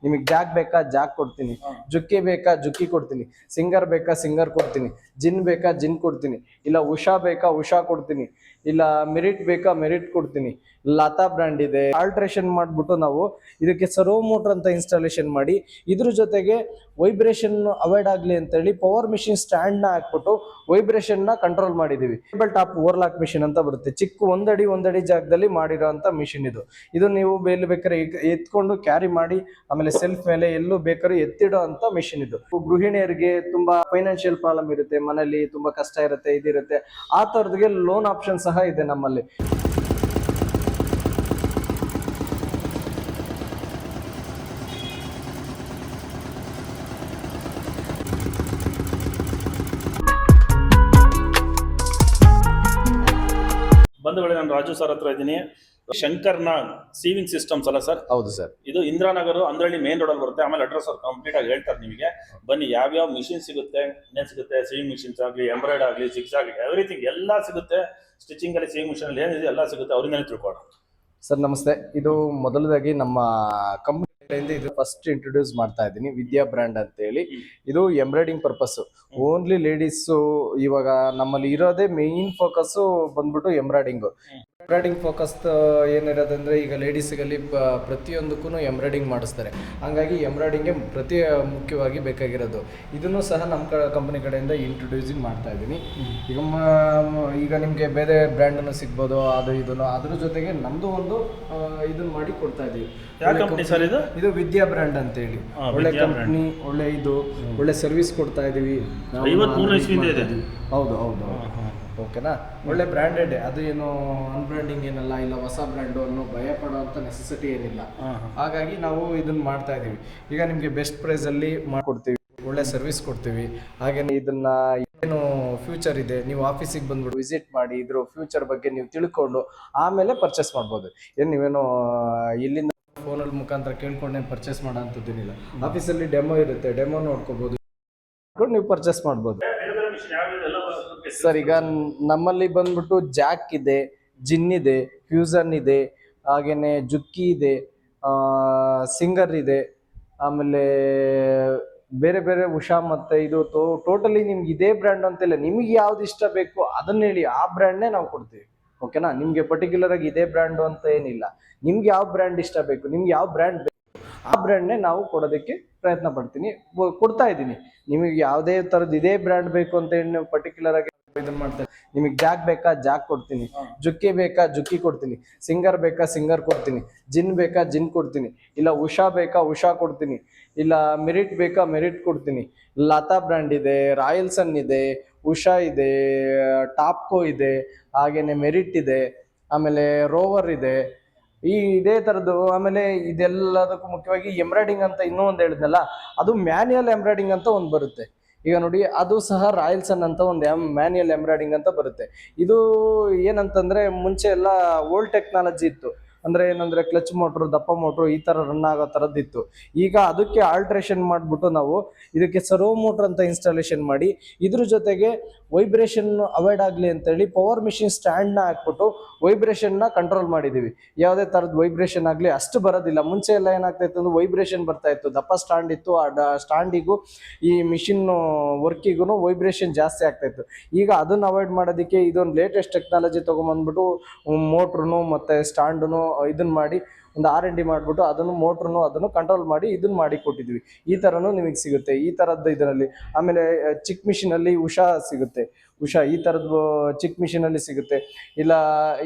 ನಿಮಗೆ ಜಾಗ್ ಬೇಕಾ ಜಾಗ್ ಕೊಡ್ತೀನಿ, ಜುಕ್ಕಿ ಬೇಕಾ ಜುಕ್ಕಿ ಕೊಡ್ತೀನಿ, ಸಿಂಗರ್ ಬೇಕಾ ಸಿಂಗರ್ ಕೊಡ್ತೀನಿ, ಜಿನ್ ಬೇಕಾ ಜಿನ್ ಕೊಡ್ತೀನಿ, ಇಲ್ಲ ಉಷಾ ಬೇಕಾ ಉಷಾ ಕೊಡ್ತೀನಿ, ಇಲ್ಲ ಮೆರಿಟ್ ಬೇಕಾ ಮೆರಿಟ್ ಕೊಡ್ತೀನಿ. ಲತಾ ಬ್ರ್ಯಾಂಡ್ ಇದೆ. ಆಲ್ಟ್ರೇಷನ್ ಮಾಡ್ಬಿಟ್ಟು ನಾವು ಇದಕ್ಕೆ ಸರ್ವೋ ಮೋಟರ್ ಅಂತ ಇನ್ಸ್ಟಾಲೇಷನ್ ಮಾಡಿ ಇದ್ರ ಜೊತೆಗೆ ವೈಬ್ರೇಷನ್ ಅವಾಯ್ಡ್ ಆಗಲಿ ಅಂತೇಳಿ ಪವರ್ ಮಿಷಿನ್ ಸ್ಟ್ಯಾಂಡ್ ನ ಹಾಕ್ಬಿಟ್ಟು ವೈಬ್ರೇಷನ್ ನ ಕಂಟ್ರೋಲ್ ಮಾಡಿದೀವಿ. ಟೇಬಲ್ ಟಾಪ್ ಓವರ್ಲಾಕ್ ಮಿಷಿನ್ ಅಂತ ಬರುತ್ತೆ, ಚಿಕ್ಕ ಒಂದಡಿ ಜಾಗದಲ್ಲಿ ಮಾಡಿರೋ ಅಂತ ಮಿಷಿನ್ ಇದು ನೀವು ಬೇಲಿ ಬೇಕಾದ್ರೆ ಎತ್ಕೊಂಡು ಕ್ಯಾರಿ ಮಾಡಿ ಆಮೇಲೆ ಸೆಲ್ಫ್ ಮೇಲೆ ಎಲ್ಲೂ ಬೇಕಾದ್ರೂ ಎತ್ತಿಡೋ ಅಂತ ಮಿಷಿನ್ ಇದು. ಗೃಹಿಣಿಯರಿಗೆ ತುಂಬಾ ಫೈನಾನ್ಷಿಯಲ್ ಪ್ರಾಬ್ಲಮ್ ಇರುತ್ತೆ, ಮನೇಲಿ ತುಂಬಾ ಕಷ್ಟ ಇರುತ್ತೆ, ಇದಿರುತ್ತೆ, ಆ ತರದ್ಗೆ ಲೋನ್ ಆಪ್ಷನ್ ಸಹ ಇದೆ ನಮ್ಮಲ್ಲಿ. ಬಂಧುಗಳೇ, ನಾನು ರಾಜು ಸರ್ ಹತ್ರ ಇದ್ದೀನಿ. ಶಂಕರ್ನ ಸೀವಿಂಗ್ ಸಿಸ್ಟಮ್ಸ್ ಅಲ್ಲ ಸರ್? ಹೌದು ಸರ್. ಇದು ಇಂದಿರಾನಗರ ಅಂದ್ರಳ್ಳಿ ಮೇನ್ ರೋಡ್ ಅಲ್ಲಿ ಬರುತ್ತೆ. ಆಮೇಲೆ ಅಡ್ರೆಸ್ ಅವ್ರು ಕಂಪ್ಲೀಟ್ ಆಗಿ ಹೇಳ್ತಾರೆ ನಿಮಗೆ. ಬನ್ನಿ, ಯಾವ್ಯಾವ ಮಿಷಿನ್ ಸಿಗುತ್ತೆ, ಏನ್ ಸಿಗುತ್ತೆ, ಸೀವಿಂಗ್ ಮಿಷಿನ್ಸ್ ಆಗಲಿ, ಎಂಬ್ರಾಯ್ಡ್ ಆಗಲಿ, ಸಿಕ್ಸ್ ಆಗಲಿ, ಎವ್ರಿಥಿಂಗ್ ಎಲ್ಲ ಸಿಗುತ್ತೆ. ಸ್ಟಿಚಿಂಗ್ ಅಲ್ಲಿ, ಸೀವಿಂಗ್ ಮಿಷನ್ ಅಲ್ಲಿ ಏನಿದೆ ಎಲ್ಲ ಸಿಗುತ್ತೆ. ಅವರಿಂದಲೇ ತಿಳ್ಕೊಳ್ಳೋಣ. ಸರ್ ನಮಸ್ತೆ. ಇದು ಮೊದಲದಾಗಿ ನಮ್ಮ ಕಂಪನಿ ಇದು ಫಸ್ಟ್ ಇಂಟ್ರೊಡ್ಯೂಸ್ ಮಾಡ್ತಾ ಇದ್ದೀನಿ, ವಿದ್ಯಾ ಬ್ರ್ಯಾಂಡ್ ಅಂತ ಹೇಳಿ. ಇದು ಎಂಬ್ರಾಯ್ಡಿಂಗ್ ಪರ್ಪಸ್, ಓನ್ಲಿ ಲೇಡೀಸ್. ಇವಾಗ ನಮ್ಮಲ್ಲಿ ಇರೋದೇ ಮೇನ್ ಫೋಕಸ್ ಬಂದ್ಬಿಟ್ಟು ಎಂಬ್ರಾಯ್ಡಿಂಗ್ ಫೋಕಸ್ ಏನಿರೋದಂದ್ರೆ, ಈಗ ಲೇಡೀಸ್ಗಲ್ಲಿ ಪ್ರತಿಯೊಂದಕ್ಕೂ ಎಂಬ್ರಾಯ್ಡಿಂಗ್ ಮಾಡಿಸ್ತಾರೆ. ಹಂಗಾಗಿ ಎಂಬ್ರಾಯ್ಡಿಂಗ್ಗೆ ಮುಖ್ಯವಾಗಿ ಬೇಕಾಗಿರೋದು. ಇದನ್ನು ಸಹ ನಮ್ಮ ಕಂಪನಿ ಕಡೆಯಿಂದ ಇಂಟ್ರೊಡ್ಯೂಸಿಂಗ್ ಮಾಡ್ತಾ ಇದ್ದೀನಿ. ಈಗ ನಿಮಗೆ ಬೇರೆ ಬ್ರ್ಯಾಂಡನ್ನು ಸಿಗ್ಬೋದು, ಅದು ಇದನ್ನು ಅದ್ರ ಜೊತೆಗೆ ನಮ್ಮದು ಒಂದು ಇದನ್ನು ಮಾಡಿ ಕೊಡ್ತಾ ಇದ್ದೀವಿ. ಇದು ವಿದ್ಯಾ ಬ್ರ್ಯಾಂಡ್ ಅಂತ ಹೇಳಿ ಒಳ್ಳೆ ಕಂಪ್ನಿ, ಒಳ್ಳೆ ಸರ್ವಿಸ್ ಕೊಡ್ತಾ ಇದೀವಿ. ಹೌದು. ಓಕೆನಾ, ಒಳ್ಳೆ ಬ್ರ್ಯಾಂಡೆಡ್. ಅದು ಏನು ಅನ್ಬ್ರ್ಯಾಂಡಿಂಗ್ ಏನಲ್ಲ, ಇಲ್ಲ ಹೊಸ ಬ್ರ್ಯಾಂಡು ಅನ್ನೋ ಭಯ ಪಡೋಂಥ ನೆಸೆಸಿಟಿ ಏನಿಲ್ಲ. ಹಾಗಾಗಿ ನಾವು ಇದನ್ನ ಮಾಡ್ತಾ ಇದೀವಿ. ಈಗ ನಿಮಗೆ ಬೆಸ್ಟ್ ಪ್ರೈಸಲ್ಲಿ ಮಾಡಿಕೊಡ್ತೀವಿ, ಒಳ್ಳೆ ಸರ್ವಿಸ್ ಕೊಡ್ತೀವಿ. ಹಾಗೇನೆ ಇದನ್ನ ಏನು ಫ್ಯೂಚರ್ ಇದೆ, ನೀವು ಆಫೀಸಿಗೆ ಬಂದ್ಬಿಟ್ಟು ವಿಸಿಟ್ ಮಾಡಿ ಇದ್ರ ಫ್ಯೂಚರ್ ಬಗ್ಗೆ ನೀವು ತಿಳ್ಕೊಂಡು ಆಮೇಲೆ ಪರ್ಚೇಸ್ ಮಾಡ್ಬೋದು. ನೀವೇನು ಇಲ್ಲಿಂದ ಫೋನಲ್ಲಿ ಮುಖಾಂತರ ಕೇಳ್ಕೊಂಡೇ ಪರ್ಚೇಸ್ ಮಾಡೋ ಅಂಥದ್ದೇನಿಲ್ಲ. ಆಫೀಸಲ್ಲಿ ಡೆಮೋ ಇರುತ್ತೆ, ಡೆಮೋ ನೋಡ್ಕೋಬೋದು, ನೀವು ಪರ್ಚೇಸ್ ಮಾಡ್ಬೋದು. ಸರ್, ಈಗ ನಮ್ಮಲ್ಲಿ ಬಂದ್ಬಿಟ್ಟು ಜಾಕ್ ಇದೆ, ಜಿನ್ ಇದೆ, ಫ್ಯೂಸನ್ ಇದೆ, ಹಾಗೇನೆ ಜುಕ್ಕಿ ಇದೆ, ಸಿಂಗರ್ ಇದೆ, ಆಮೇಲೆ ಬೇರೆ ಬೇರೆ ಉಷಾ. ಮತ್ತೆ ಇದು ಟೋಟಲಿ ನಿಮ್ಗೆ ಇದೇ ಬ್ರ್ಯಾಂಡ್ ಅಂತಿಲ್ಲ, ನಿಮಗೆ ಯಾವ್ದು ಇಷ್ಟ ಬೇಕು ಅದನ್ನ ಹೇಳಿ, ಆ ಬ್ರ್ಯಾಂಡ್ನೇ ನಾವು ಕೊಡ್ತೀವಿ. ಓಕೆನಾ, ನಿಮ್ಗೆ ಪರ್ಟಿಕ್ಯುಲರ್ ಆಗಿ ಇದೇ ಬ್ರ್ಯಾಂಡು ಅಂತ ಏನಿಲ್ಲ. ನಿಮ್ಗೆ ಯಾವ ಬ್ರ್ಯಾಂಡ್ ಇಷ್ಟ ಬೇಕು, ನಿಮ್ಗೆ ಯಾವ ಬ್ರ್ಯಾಂಡ್ ಬೇಕು, ಆ ಬ್ರ್ಯಾಂಡ್ನೇ ನಾವು ಕೊಡೋದಕ್ಕೆ ಪ್ರಯತ್ನ ಪಡ್ತೀನಿ, ಕೊಡ್ತಾ ಇದ್ದೀನಿ. ನಿಮಗೆ ಯಾವುದೇ ಥರದ್ದು ಇದೇ ಬ್ರ್ಯಾಂಡ್ ಬೇಕು ಅಂತ ಹೇಳಿ ಪರ್ಟಿಕ್ಯುಲರ್ ಆಗಿ ಇದನ್ನ ಮಾಡ್ತಾರೆ. ನಿಮಗೆ ಜಾಗ್ ಬೇಕಾ ಜಾಗ್ ಕೊಡ್ತೀನಿ, ಜುಕ್ಕಿ ಬೇಕಾ ಜುಕ್ಕಿ ಕೊಡ್ತೀನಿ, ಸಿಂಗರ್ ಬೇಕಾ ಸಿಂಗರ್ ಕೊಡ್ತೀನಿ, ಜಿನ್ ಬೇಕಾ ಜಿನ್ ಕೊಡ್ತೀನಿ, ಇಲ್ಲ ಉಷಾ ಬೇಕಾ ಉಷಾ ಕೊಡ್ತೀನಿ, ಇಲ್ಲ ಮೆರಿಟ್ ಬೇಕಾ ಮೆರಿಟ್ ಕೊಡ್ತೀನಿ. ಲತಾ ಬ್ರ್ಯಾಂಡ್ ಇದೆ, ರಾಯಲ್ ಸನ್ ಇದೆ, ಉಷಾ ಇದೆ, ಟಾಪ್ಕೋ ಇದೆ, ಹಾಗೇನೆ ಮೆರಿಟ್ ಇದೆ, ಆಮೇಲೆ ರೋವರ್ ಇದೆ, ಇದೇ ಥರದ್ದು. ಆಮೇಲೆ ಇದೆಲ್ಲದಕ್ಕೂ ಮುಖ್ಯವಾಗಿ ಎಂಬ್ರಾಯ್ಡಿಂಗ್ ಅಂತ ಇನ್ನೂ ಒಂದು ಹೇಳಿದ್ನಲ್ಲ, ಅದು ಮ್ಯಾನ್ಯಲ್ ಎಂಬ್ರಾಯ್ಡಿಂಗ್ ಅಂತ ಒಂದು ಬರುತ್ತೆ. ಈಗ ನೋಡಿ, ಅದು ಸಹ ರಾಯಲ್ ಸನ್ ಅಂತ ಒಂದು ಮ್ಯಾನ್ಯಲ್ ಎಂಬ್ರಾಯ್ಡಿಂಗ್ ಅಂತ ಬರುತ್ತೆ. ಇದು ಏನಂತಂದ್ರೆ, ಮುಂಚೆ ಎಲ್ಲ ಓಲ್ಡ್ ಟೆಕ್ನಾಲಜಿ ಇತ್ತು. ಅಂದ್ರೆ ಏನಂದ್ರೆ, ಕ್ಲಚ್ ಮೋಟ್ರು, ದಪ್ಪ ಮೋಟ್ರು ಈ ತರ ರನ್ ಆಗೋ ಥರದ್ದಿತ್ತು. ಈಗ ಅದಕ್ಕೆ ಆಲ್ಟ್ರೇಷನ್ ಮಾಡಿಬಿಟ್ಟು ನಾವು ಇದಕ್ಕೆ ಸರ್ವೋ ಮೋಟರ್ ಅಂತ ಇನ್ಸ್ಟಾಲೇಷನ್ ಮಾಡಿ ಇದ್ರ ಜೊತೆಗೆ ವೈಬ್ರೇಷನ್ ಅವಾಯ್ಡ್ ಆಗಲಿ ಅಂತೇಳಿ ಪವರ್ ಮಿಷಿನ್ ಸ್ಟ್ಯಾಂಡ್ ನ ಹಾಕ್ಬಿಟ್ಟು ವೈಬ್ರೇಷನ್ ನ ಕಂಟ್ರೋಲ್ ಮಾಡಿದೀವಿ. ಯಾವುದೇ ತರದ ವೈಬ್ರೇಷನ್ ಆಗಲಿ ಅಷ್ಟು ಬರೋದಿಲ್ಲ. ಮುಂಚೆ ಎಲ್ಲ ಏನಾಗ್ತಾ ಇತ್ತು ಅಂದ್ರೆ, ವೈಬ್ರೇಷನ್ ಬರ್ತಾ ಇತ್ತು, ದಪ್ಪ ಸ್ಟ್ಯಾಂಡ್ ಇತ್ತು, ಆ ಸ್ಟ್ಯಾಂಡಿಗೂ ಈ ಮಿಷಿನ್ ವರ್ಕಿಗೂ ವೈಬ್ರೇಷನ್ ಜಾಸ್ತಿ ಆಗ್ತಾ ಇತ್ತು. ಈಗ ಅದನ್ನ ಅವಾಯ್ಡ್ ಮಾಡೋದಕ್ಕೆ ಇದೊಂದು ಲೇಟೆಸ್ಟ್ ಟೆಕ್ನಾಲಜಿ ತೊಗೊಂಬಂದ್ಬಿಟ್ಟು ಮೋಟ್ರನು ಮತ್ತೆ ಸ್ಟ್ಯಾಂಡನು ಇದನ್ನ ಮಾಡಿ ಒಂದು R&D ಮಾಡಿಬಿಟ್ಟು ಅದನ್ನು ಮೋಟ್ರನು ಅದನ್ನು ಕಂಟ್ರೋಲ್ ಮಾಡಿ ಇದನ್ನ ಮಾಡಿ ಕೊಟ್ಟಿದ್ವಿ. ಈ ಥರನೂ ನಿಮಗೆ ಸಿಗುತ್ತೆ ಈ ಥರದ್ದು ಇದರಲ್ಲಿ. ಆಮೇಲೆ ಚಿಕ್ಕ ಮಿಷಿನಲ್ಲಿ ಉಷಾ ಸಿಗುತ್ತೆ, ಉಷಾ ಈ ಥರದ್ದು ಚಿಕ್ಕ ಮಿಷಿನಲ್ಲಿ ಸಿಗುತ್ತೆ. ಇಲ್ಲ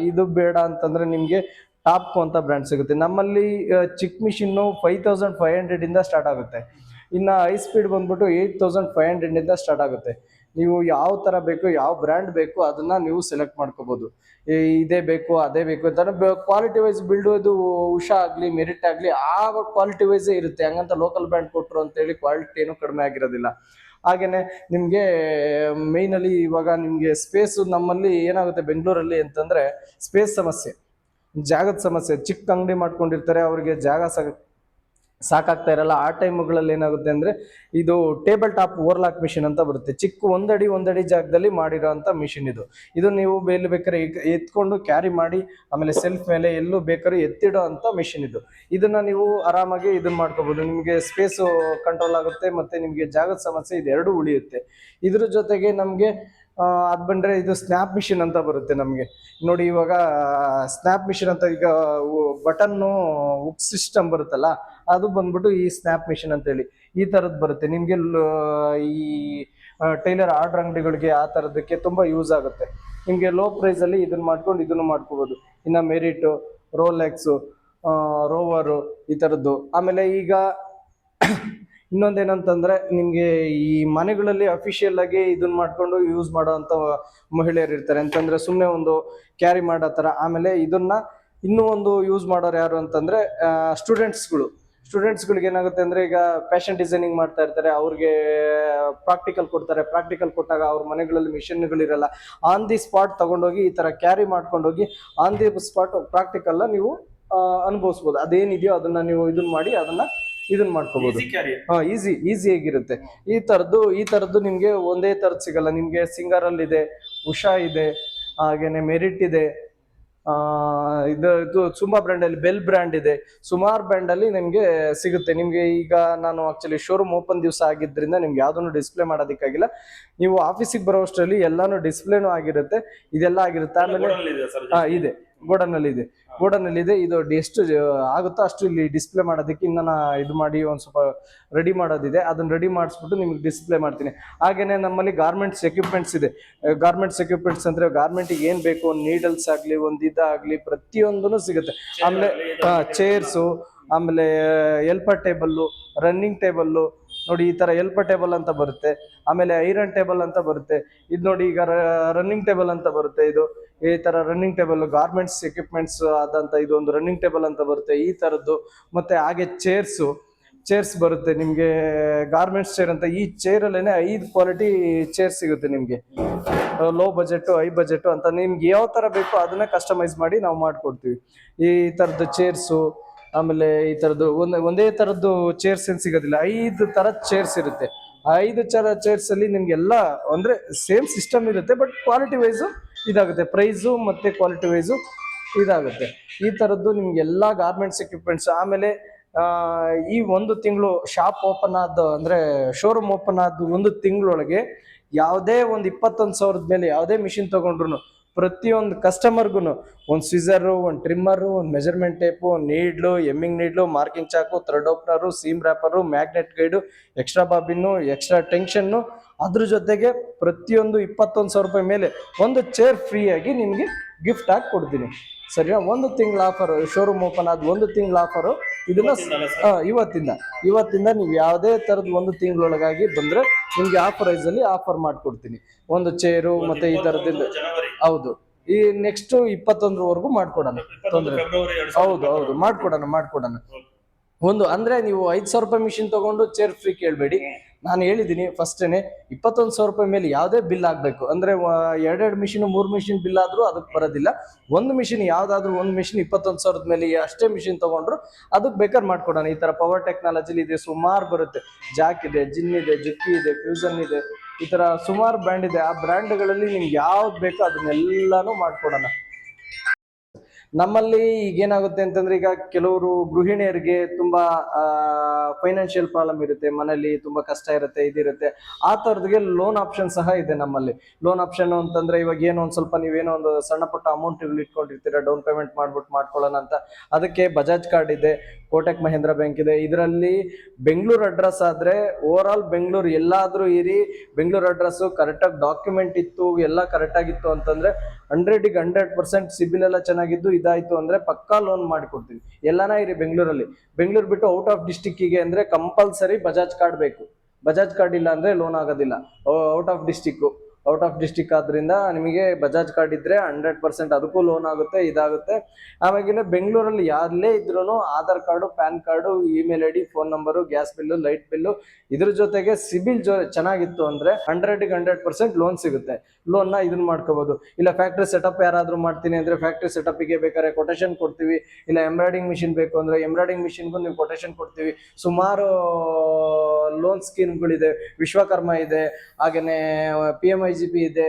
ಇದು ಬೇಡ ಅಂತಂದರೆ ನಿಮಗೆ ಟಾಪ್ಕೋ ಅಂತ ಬ್ರ್ಯಾಂಡ್ ಸಿಗುತ್ತೆ. ನಮ್ಮಲ್ಲಿ ಚಿಕ್ಕ ಮಿಷಿನ್ನು 5500 ಇಂದ ಸ್ಟಾರ್ಟ್ ಆಗುತ್ತೆ. ಇನ್ನು ಹೈ ಸ್ಪೀಡ್ ಬಂದ್ಬಿಟ್ಟು 8500 ಇಂದ ಸ್ಟಾರ್ಟ್ ಆಗುತ್ತೆ. ನೀವು ಯಾವ ಥರ ಬೇಕು, ಯಾವ ಬ್ರ್ಯಾಂಡ್ ಬೇಕು ಅದನ್ನು ನೀವು ಸೆಲೆಕ್ಟ್ ಮಾಡ್ಕೋಬೋದು. ಇದೇ ಬೇಕು ಅದೇ ಬೇಕು ಅಂತ ಕ್ವಾಲಿಟಿ ವೈಸ್ ಬಿಲ್ಡೋದು ಉಷಾ ಆಗಲಿ ಮೆರಿಟ್ ಆಗಲಿ ಆ ಕ್ವಾಲಿಟಿ ವೈಸೇ ಇರುತ್ತೆ. ಹಂಗಂತ ಲೋಕಲ್ ಬ್ರ್ಯಾಂಡ್ ಕೊಟ್ಟರು ಅಂತೇಳಿ ಕ್ವಾಲಿಟಿ ಏನೂ ಕಡಿಮೆ ಆಗಿರೋದಿಲ್ಲ. ಹಾಗೆಯೇ ನಿಮಗೆ ಮೇಯ್ನಲ್ಲಿ ಇವಾಗ ನಿಮಗೆ ಸ್ಪೇಸು ನಮ್ಮಲ್ಲಿ ಏನಾಗುತ್ತೆ ಬೆಂಗಳೂರಲ್ಲಿ ಅಂತಂದರೆ, ಸ್ಪೇಸ್ ಸಮಸ್ಯೆ, ಜಾಗದ ಸಮಸ್ಯೆ. ಚಿಕ್ಕ ಅಂಗಡಿ ಮಾಡ್ಕೊಂಡಿರ್ತಾರೆ, ಅವರಿಗೆ ಸಾಕಾಗ್ತಾ ಇರಲ್ಲ. ಆ ಟೈಮ್ಗಳಲ್ಲಿ ಏನಾಗುತ್ತೆ ಅಂದರೆ ಇದು ಟೇಬಲ್ ಟಾಪ್ ಓವರ್ಲಾಕ್ ಮಿಷಿನ್ ಅಂತ ಬರುತ್ತೆ. ಚಿಕ್ಕ ಒಂದಡಿ ಜಾಗದಲ್ಲಿ ಮಾಡಿರೋಂಥ ಮಿಷಿನ್ ಇದು. ಇದು ನೀವು ಬೇಲಿ ಬೇಕಾದ್ರೆ ಎತ್ಕೊಂಡು ಕ್ಯಾರಿ ಮಾಡಿ ಆಮೇಲೆ ಸೆಲ್ಫ್ ಮೇಲೆ ಎಲ್ಲೂ ಬೇಕಾದ್ರೂ ಎತ್ತಿಡೋ ಅಂಥ ಮಿಷಿನ್ ಇದು. ಇದನ್ನು ನೀವು ಆರಾಮಾಗಿ ಇದನ್ನು ಮಾಡ್ಕೋಬೋದು. ನಿಮಗೆ ಸ್ಪೇಸು ಕಂಟ್ರೋಲ್ ಆಗುತ್ತೆ ಮತ್ತು ನಿಮಗೆ ಜಾಗದ ಸಮಸ್ಯೆ ಇದೆರಡೂ ಉಳಿಯುತ್ತೆ. ಇದ್ರ ಜೊತೆಗೆ ನಮಗೆ ಅದು ಬಂದರೆ ಇದು ಸ್ನ್ಯಾಪ್ ಮಿಷಿನ್ ಅಂತ ಬರುತ್ತೆ ನಮಗೆ. ನೋಡಿ ಇವಾಗ ಸ್ನ್ಯಾಪ್ ಮಿಷಿನ್ ಅಂತ ಈಗ ಬಟನ್ನು ಉಕ್ ಸಿಸ್ಟಮ್ ಬರುತ್ತಲ್ಲ, ಅದು ಬಂದ್ಬಿಟ್ಟು ಈ ಸ್ನ್ಯಾಪ್ ಮಿಷಿನ್ ಅಂತೇಳಿ ಈ ಥರದ್ದು ಬರುತ್ತೆ ನಿಮಗೆ. ಈ ಟೈಲರ್ ಆರ್ಡರ್ ಅಂಗಡಿಗಳಿಗೆ ಆ ಥರದಕ್ಕೆ ತುಂಬ ಯೂಸ್ ಆಗುತ್ತೆ. ನಿಮಗೆ ಲೋ ಪ್ರೈಸಲ್ಲಿ ಇದನ್ನು ಮಾಡ್ಕೊಂಡು ಇದನ್ನು ಮಾಡ್ಕೋಬೋದು. ಇನ್ನು ಮೆರಿಟು, ರೋಲೆಕ್ಸು, ರೋವರು ಈ ಥರದ್ದು. ಆಮೇಲೆ ಈಗ ಇನ್ನೊಂದೇನಂತಂದರೆ ನಿಮಗೆ ಈ ಮನೆಗಳಲ್ಲಿ ಅಫಿಷಿಯಲ್ ಆಗಿ ಇದನ್ನ ಮಾಡ್ಕೊಂಡು ಯೂಸ್ ಮಾಡೋ ಅಂಥ ಮಹಿಳೆಯರು ಇರ್ತಾರೆ. ಅಂತಂದರೆ ಸುಮ್ಮನೆ ಒಂದು ಕ್ಯಾರಿ ಮಾಡೋ ಥರ. ಆಮೇಲೆ ಇದನ್ನು ಇನ್ನೂ ಒಂದು ಯೂಸ್ ಮಾಡೋರು ಯಾರು ಅಂತಂದರೆ ಸ್ಟೂಡೆಂಟ್ಸ್ಗಳಿಗೆ ಏನಾಗುತ್ತೆ ಅಂದರೆ ಈಗ ಫ್ಯಾಷನ್ ಡಿಸೈನಿಂಗ್ ಮಾಡ್ತಾ ಇರ್ತಾರೆ, ಅವ್ರಿಗೆ ಪ್ರಾಕ್ಟಿಕಲ್ ಕೊಡ್ತಾರೆ. ಪ್ರಾಕ್ಟಿಕಲ್ ಕೊಟ್ಟಾಗ ಅವ್ರ ಮನೆಗಳಲ್ಲಿ ಮಿಷನ್ಗಳಿರಲ್ಲ. ಆನ್ ದಿ ಸ್ಪಾಟ್ ತೊಗೊಂಡೋಗಿ ಈ ಥರ ಕ್ಯಾರಿ ಮಾಡ್ಕೊಂಡೋಗಿ ಆನ್ ದಿ ಸ್ಪಾಟ್ ಪ್ರಾಕ್ಟಿಕಲ್ನ ನೀವು ಅನುಭವಿಸ್ಬೋದು. ಅದೇನಿದೆಯೋ ಅದನ್ನು ನೀವು ಇದನ್ನ ಮಾಡಿ ಇದನ್ನ ಮಾಡ್ಕೋಬಹುದು. ಈಸಿ ಆಗಿರುತ್ತೆ. ಈ ತರದ್ದು ನಿಮ್ಗೆ ಒಂದೇ ತರದ್ ಸಿಗಲ್ಲ. ನಿಮ್ಗೆ ಸಿಂಗರಲ್ ಇದೆ, ಉಷಾ ಇದೆ, ಹಾಗೇನೆ ಮೆರಿಟ್ ಇದೆ, ಇದು ಸುಮಾ ಬ್ರ್ಯಾಂಡ್ ಅಲ್ಲಿ ಬೆಲ್ ಬ್ರ್ಯಾಂಡ್ ಇದೆ. ಸುಮಾರು ಬ್ರ್ಯಾಂಡ್ ಅಲ್ಲಿ ನಿಮ್ಗೆ ಸಿಗುತ್ತೆ. ನಿಮ್ಗೆ ಈಗ ನಾನು ಆಕ್ಚುಲಿ ಶೋರೂಮ್ ಓಪನ್ ದಿವಸ ಆಗಿದ್ರಿಂದ ನಿಮ್ಗೆ ಯಾವ್ದನ್ನು ಡಿಸ್ಪ್ಲೇ ಮಾಡೋದಕ್ಕಾಗಿಲ್ಲ. ನೀವು ಆಫೀಸಿಗೆ ಬರೋಷ್ಟರಲ್ಲಿ ಎಲ್ಲಾನು ಡಿಸ್ಪ್ಲೇನೂ ಆಗಿರುತ್ತೆ, ಇದೆಲ್ಲ ಆಗಿರುತ್ತೆ. ಆಮೇಲೆ ಇದೆ ಗೋಡನಲ್ಲಿ ಇದೆ. ಇದು ಎಷ್ಟು ಆಗುತ್ತೋ ಅಷ್ಟು ಇಲ್ಲಿ ಡಿಸ್ಪ್ಲೇ ಮಾಡೋದಕ್ಕೆ ಇನ್ನು ಇದು ಮಾಡಿ ಒಂದು ಸ್ವಲ್ಪ ರೆಡಿ ಮಾಡೋದಿದೆ. ಅದನ್ನ ರೆಡಿ ಮಾಡಿಸ್ಬಿಟ್ಟು ನಿಮ್ಗೆ ಡಿಸ್ಪ್ಲೇ ಮಾಡ್ತೀನಿ. ಹಾಗೇನೆ ನಮ್ಮಲ್ಲಿ ಗಾರ್ಮೆಂಟ್ಸ್ ಎಕ್ವಿಪ್ಮೆಂಟ್ಸ್ ಇದೆ. ಗಾರ್ಮೆಂಟ್ಸ್ ಎಕ್ವಿಪ್ಮೆಂಟ್ಸ್ ಅಂದ್ರೆ ಗಾರ್ಮೆಂಟಿಗೆ ಏನು ಬೇಕು, ಒಂದು ನೀಡಲ್ಸ್ ಆಗಲಿ, ಒಂದು ಇದಾಗಲಿ, ಪ್ರತಿಯೊಂದೂ ಸಿಗುತ್ತೆ. ಆಮೇಲೆ ಚೇರ್ಸು, ಆಮೇಲೆ ಎಲ್ಪರ್ ಟೇಬಲ್ಲು, ರನ್ನಿಂಗ್ ಟೇಬಲ್ಲು, ನೋಡಿ ಈ ತರ ಎಲ್ಪರ್ ಟೇಬಲ್ ಅಂತ ಬರುತ್ತೆ. ಆಮೇಲೆ ಐರನ್ ಟೇಬಲ್ ಅಂತ ಬರುತ್ತೆ. ಇದು ನೋಡಿ ಈಗ ರನ್ನಿಂಗ್ ಟೇಬಲ್ ಅಂತ ಬರುತ್ತೆ. ಇದು ಈ ತರ ರನ್ನಿಂಗ್ ಟೇಬಲ್ ಗಾರ್ಮೆಂಟ್ಸ್ ಎಕ್ವಿಪ್ಮೆಂಟ್ಸ್ ಆದಂತ ಇದು ಒಂದು ರನ್ನಿಂಗ್ ಟೇಬಲ್ ಅಂತ ಬರುತ್ತೆ ಈ ತರದ್ದು. ಮತ್ತೆ ಹಾಗೆ ಚೇರ್ಸ್ ಬರುತ್ತೆ ನಿಮ್ಗೆ, ಗಾರ್ಮೆಂಟ್ಸ್ ಚೇರ್ ಅಂತ. ಈ ಚೇರ್ ಅಲ್ಲೇನೆ 5 ಕ್ವಾಲಿಟಿ ಚೇರ್ ಸಿಗುತ್ತೆ ನಿಮ್ಗೆ. ಲೋ ಬಜೆಟ್, ಹೈ ಬಜೆಟ್ ಅಂತ ನಿಮ್ಗೆ ಯಾವ ತರ ಬೇಕೋ ಅದನ್ನ ಕಸ್ಟಮೈಸ್ ಮಾಡಿ ನಾವು ಮಾಡ್ಕೊಡ್ತೀವಿ. ಈ ತರದ್ದು ಚೇರ್ಸು, ಆಮೇಲೆ ಈ ತರದ್ದು ಒಂದೇ ತರದ್ದು ಚೇರ್ಸ್ ಏನ್ ಸಿಗೋದಿಲ್ಲ, 5 ತರದ ಚೇರ್ಸ್ ಇರುತ್ತೆ. 5 ಚೇರ್ಸ್ ಅಲ್ಲಿ ನಿಮ್ಗೆಲ್ಲ ಅಂದ್ರೆ ಸೇಮ್ ಸಿಸ್ಟಮ್ ಇರುತ್ತೆ, ಬಟ್ ಕ್ವಾಲಿಟಿ ವೈಸು ಇದಾಗುತ್ತೆ. ಪ್ರೈಸು ಮತ್ತೆ ಕ್ವಾಲಿಟಿ ವೈಸು ಇದಾಗುತ್ತೆ. ಈ ತರದ್ದು ನಿಮ್ಗೆಲ್ಲ ಗಾರ್ಮೆಂಟ್ಸ್ ಎಕ್ವಿಪ್ಮೆಂಟ್ಸ್. ಆಮೇಲೆ ಈ 1 ತಿಂಗಳು ಶಾಪ್ ಓಪನ್ ಆದ ಅಂದ್ರೆ ಶೋರೂಮ್ ಓಪನ್ ಆದ 1 ತಿಂಗಳೊಳಗೆ ಯಾವುದೇ ಒಂದು 21,000 ಮೇಲೆ ಯಾವುದೇ ಮಿಷಿನ್ ತಗೊಂಡ್ರು ಪ್ರತಿಯೊಂದು ಕಸ್ಟಮರ್ಗು ಒಂದು ಸ್ವಿಜರು, ಒಂದು ಟ್ರಿಮ್ಮರು, ಒಂದು ಮೆಜರ್ಮೆಂಟ್ ಟೇಪು, ಒಂದು needle, hemming needle, marking chalk, thread opener, seam ripper, magnet guide, extra bobbin, extra tension, ಅದ್ರ ಜೊತೆಗೆ ಪ್ರತಿಯೊಂದು 21,000 ರೂಪಾಯಿ ಮೇಲೆ ಒಂದು ಚೇರ್ ಫ್ರೀ ಆಗಿ ನಿಮಗೆ ಗಿಫ್ಟ್ ಆಗಿ ಕೊಡ್ತೀನಿ. ಸರಿನಾ? 1 ತಿಂಗಳ ಆಫರ್, ಶೋರೂಮ್ ಓಪನ್ ಆದ 1 ತಿಂಗಳ ಆಫರು. ಇದನ್ನ ಇವತ್ತಿಂದ ನೀವು ಯಾವುದೇ ತರದ 1 ತಿಂಗಳೊಳಗಾಗಿ ಬಂದ್ರೆ ನಿಮ್ಗೆ ಆ ಪ್ರೈಸ್ ಅಲ್ಲಿ ಆಫರ್ ಮಾಡ್ಕೊಡ್ತೀನಿ. ಒಂದು ಚೇರು ಮತ್ತೆ ಈ ತರದಿಂದ. ಹೌದು, ಈ ನೆಕ್ಸ್ಟ್ 21ರವರೆಗೂ ಮಾಡ್ಕೊಡೋಣ, ತೊಂದ್ರೆ. ಹೌದು ಮಾಡ್ಕೊಡೋಣ. ಒಂದು ಅಂದ್ರೆ ನೀವು 5,000 ರೂಪಾಯಿ ಮಿಷಿನ್ ತಗೊಂಡು ಚೇರ್ ಫ್ರೀ ಕೇಳಬೇಡಿ. ನಾನು ಹೇಳಿದ್ದೀನಿ ಫಸ್ಟೇನೆ 21,000 ರೂಪಾಯಿ ಮೇಲೆ ಯಾವುದೇ ಬಿಲ್ ಆಗಬೇಕು. ಅಂದ್ರೆ 2 ಮಿಷಿನ್ 3 ಮಿಷಿನ್ ಬಿಲ್ ಆದ್ರೂ ಅದಕ್ಕೆ ಬರೋದಿಲ್ಲ. ಒಂದು ಮಿಷಿನ್ ಯಾವ್ದಾದ್ರು ಒಂದು ಮಿಷಿನ್ 21,000 ಮೇಲೆ ಅಷ್ಟೇ ಮಿಷಿನ್ ತಗೊಂಡ್ರು ಅದಕ್ಕೆ ಬೇಕಾದ್ರೆ ಮಾಡ್ಕೊಡೋಣ. ಈ ತರ ಪವರ್ ಟೆಕ್ನಾಲಜಿಲಿ ಇದೆ, ಸುಮಾರು ಬರುತ್ತೆ. ಜಾಕ್ ಇದೆ, ಜಿನ್ ಇದೆ, ಜುಕ್ಕಿ ಇದೆ, ಫ್ಯೂಸನ್ ಇದೆ, ಈ ತರ ಸುಮಾರು ಬ್ರ್ಯಾಂಡ್ ಇದೆ. ಆ ಬ್ರ್ಯಾಂಡ್ಗಳಲ್ಲಿ ನಿಮ್ಗೆ ಯಾವ್ದು ಬೇಕೋ ಅದನ್ನೆಲ್ಲಾನು ಮಾಡ್ಕೊಡೋಣ. ನಮ್ಮಲ್ಲಿ ಈಗ ಏನಾಗುತ್ತೆ ಅಂತಂದ್ರೆ, ಈಗ ಕೆಲವರು ಗೃಹಿಣಿಯರಿಗೆ ತುಂಬಾ ಫೈನಾನ್ಷಿಯಲ್ ಪ್ರಾಬ್ಲಮ್ ಇರುತ್ತೆ, ಮನೇಲಿ ತುಂಬಾ ಕಷ್ಟ ಇರುತ್ತೆ, ಇದಿರುತ್ತೆ. ಆ ತರದ್ಗೆ ಲೋನ್ ಆಪ್ಷನ್ ಸಹ ಇದೆ ನಮ್ಮಲ್ಲಿ. ಲೋನ್ ಆಪ್ಷನ್ ಅಂತಂದ್ರೆ ಇವಾಗ ಏನೋ ಒಂದ್ ಸ್ವಲ್ಪ ನೀವೇನೋ ಒಂದು ಸಣ್ಣ ಪುಟ್ಟ ಅಮೌಂಟ್ ಇಟ್ಕೊಂಡಿರ್ತೀರಾ, ಡೌನ್ ಪೇಮೆಂಟ್ ಮಾಡ್ಬಿಟ್ಟು ಮಾಡ್ಕೊಳ್ಳೋಣ ಅಂತ. ಅದಕ್ಕೆ ಬಜಾಜ್ ಕಾರ್ಡ್ ಇದೆ, ಕೋಟಕ್ ಮಹೇಂದ್ರ ಬ್ಯಾಂಕ್ ಇದೆ. ಇದರಲ್ಲಿ ಬೆಂಗಳೂರು ಅಡ್ರೆಸ್ ಆದ್ರೆ ಓವರ್ ಆಲ್ ಬೆಂಗಳೂರು ಎಲ್ಲಾದ್ರೂ ಇರಿ, ಬೆಂಗಳೂರು ಅಡ್ರೆಸ್ ಕರೆಕ್ಟಾಗಿ ಡಾಕ್ಯುಮೆಂಟ್ ಇತ್ತು, ಎಲ್ಲ ಕರೆಕ್ಟ್ ಆಗಿತ್ತು ಅಂತಂದ್ರೆ 100ಗೆ 100% ಸಿಬಿಲ್ ಎಲ್ಲ ಚೆನ್ನಾಗಿದ್ದು ಇದಾಯ್ತು ಅಂದ್ರೆ ಪಕ್ಕಾ ಲೋನ್ ಮಾಡಿಕೊಡ್ತೀವಿ. ಎಲ್ಲಾನ ಇರಿ ಬೆಂಗಳೂರಲ್ಲಿ. ಬೆಂಗಳೂರು ಬಿಟ್ಟು ಔಟ್ ಆಫ್ ಡಿಸ್ಟಿಕ್ಕಿಗೆ ಅಂದ್ರೆ ಕಂಪಲ್ಸರಿ ಬಜಾಜ್ ಕಾರ್ಡ್ ಬೇಕು. ಬಜಾಜ್ ಕಾರ್ಡ್ ಇಲ್ಲ ಅಂದ್ರೆ ಲೋನ್ ಆಗೋದಿಲ್ಲ. Out of district out of district ಆದ್ರಿಂದ ನಿಮಗೆ ಬಜಾಜ್ ಕಾರ್ಡ್ ಇದ್ರೆ 100% ಅದಕ್ಕೂ ಲೋನ್ ಆಗುತ್ತೆ, ಇದಾಗುತ್ತೆ. ಆಮೇಲೆ ಬೆಂಗಳೂರಲ್ಲಿ ಯಾರಲ್ಲೇ ಇದ್ರೂ Aadhaar card, PAN card, email ID, phone number, gas bill, light bill, ಇದ್ರ ಜೊತೆಗೆ ಸಿಬಿಲ್ ಚೆನ್ನಾಗಿತ್ತು ಅಂದ್ರೆ 100% ಲೋನ್ ಸಿಗುತ್ತೆ. ಲೋನ್ನ ಇದನ್ನ ಮಾಡ್ಕೋಬಹುದು. ಇಲ್ಲ ಫ್ಯಾಕ್ಟ್ರಿ ಸೆಟಪ್ ಯಾರಾದ್ರೂ ಮಾಡ್ತೀನಿ ಅಂದ್ರೆ ಫ್ಯಾಕ್ಟ್ರಿ ಸೆಟಪ್ಗೆ ಬೇಕಾದ್ರೆ ಕೊಟೇಶನ್ ಕೊಡ್ತೀವಿ. ಇಲ್ಲ ಎಂಬ್ರಾಯ್ಡಿಂಗ್ ಮಿಷಿನ್ ಬೇಕು ಅಂದ್ರೆ ಎಂಬ್ರಾಯ್ಡಿಂಗ್ ಮಿಷಿನ್ಗೂ ನೀವು ಕೊಟೇಶನ್ ಕೊಡ್ತೀವಿ. ಸುಮಾರು ಲೋನ್ ಸ್ಕೀಮ್ಗಳಿದೆ. ವಿಶ್ವಕರ್ಮ ಇದೆ, ಹಾಗೇನೆ PMIGP ಇದೆ,